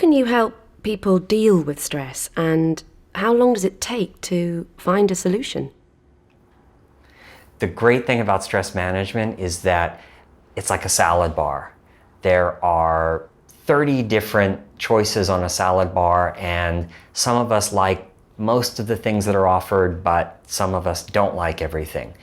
can you help people deal with stress, and how long does it take to find a solution? The great thing about stress management is that it's like a salad bar. There are 30 different choices on a salad bar, and some of us like most of the things that are offered, but some of us don't like everything.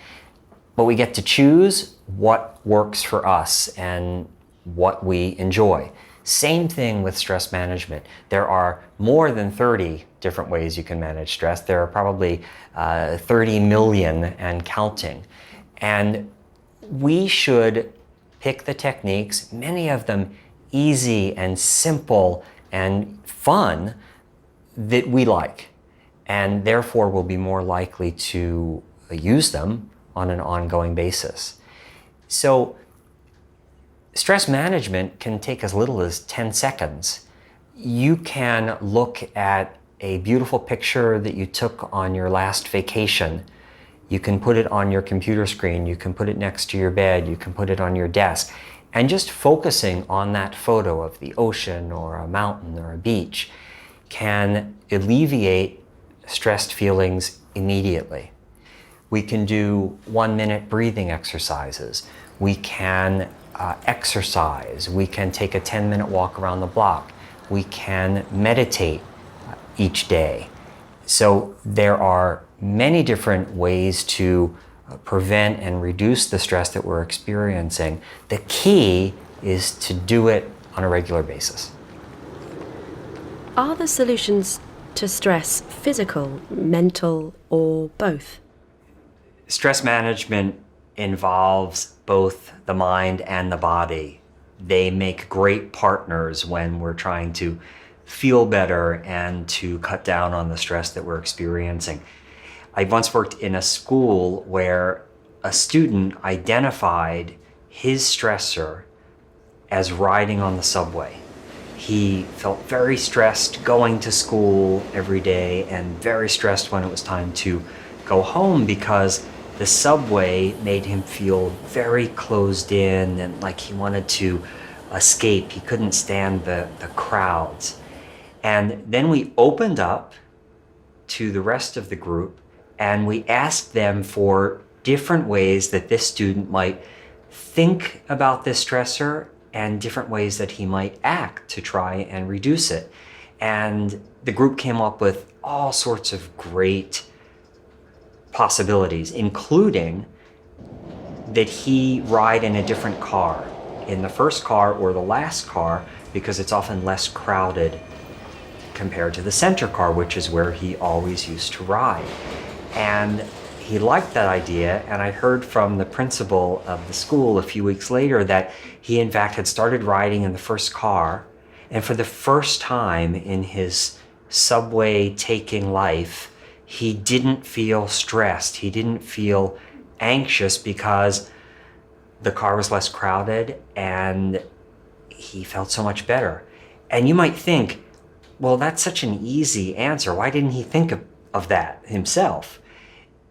But we get to choose what works for us and what we enjoy. Same thing with stress management. There are more than 30 different ways you can manage stress. There are probably 30 million and counting. And we should pick the techniques, many of them easy and simple and fun, that we like, and therefore will be more likely to use them on an ongoing basis. So stress management can take as little as 10 seconds. You can look at a beautiful picture that you took on your last vacation. You can put it on your computer screen, you can put it next to your bed, you can put it on your desk. And just focusing on that photo of the ocean or a mountain or a beach can alleviate stressed feelings immediately. We can do 1-minute breathing exercises. We can exercise. We can take a 10-minute walk around the block. We can meditate each day. So there are many different ways to prevent and reduce the stress that we're experiencing. The key is to do it on a regular basis. Are the solutions to stress physical, mental, or both? Stress management involves both the mind and the body. They make great partners when we're trying to feel better and to cut down on the stress that we're experiencing. I once worked in a school where a student identified his stressor as riding on the subway. He felt very stressed going to school every day and very stressed when it was time to go home because the subway made him feel very closed in and like he wanted to escape. He couldn't stand the crowds. And then we opened up to the rest of the group and we asked them for different ways that this student might think about this stressor and different ways that he might act to try and reduce it. And the group came up with all sorts of great possibilities, including that he ride in a different car, in the first car or the last car, because it's often less crowded compared to the center car, which is where he always used to ride. And he liked that idea, and I heard from the principal of the school a few weeks later that he in fact had started riding in the first car, and for the first time in his subway taking life, he didn't feel stressed, he didn't feel anxious because the car was less crowded and he felt so much better. And you might think, well, that's such an easy answer. Why didn't he think of that himself?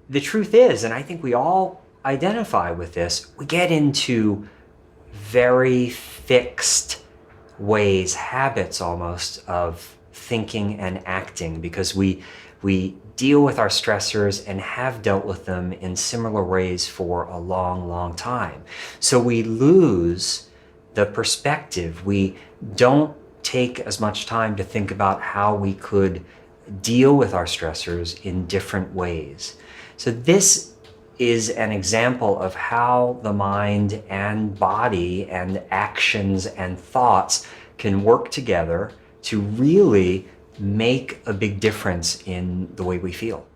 The truth is, and I think we all identify with this, we get into very fixed ways, habits almost, of thinking and acting because we deal with our stressors and have dealt with them in similar ways for a long, long time. So we lose the perspective. We don't take as much time to think about how we could deal with our stressors in different ways. So this is an example of how the mind and body and actions and thoughts can work together to really make a big difference in the way we feel.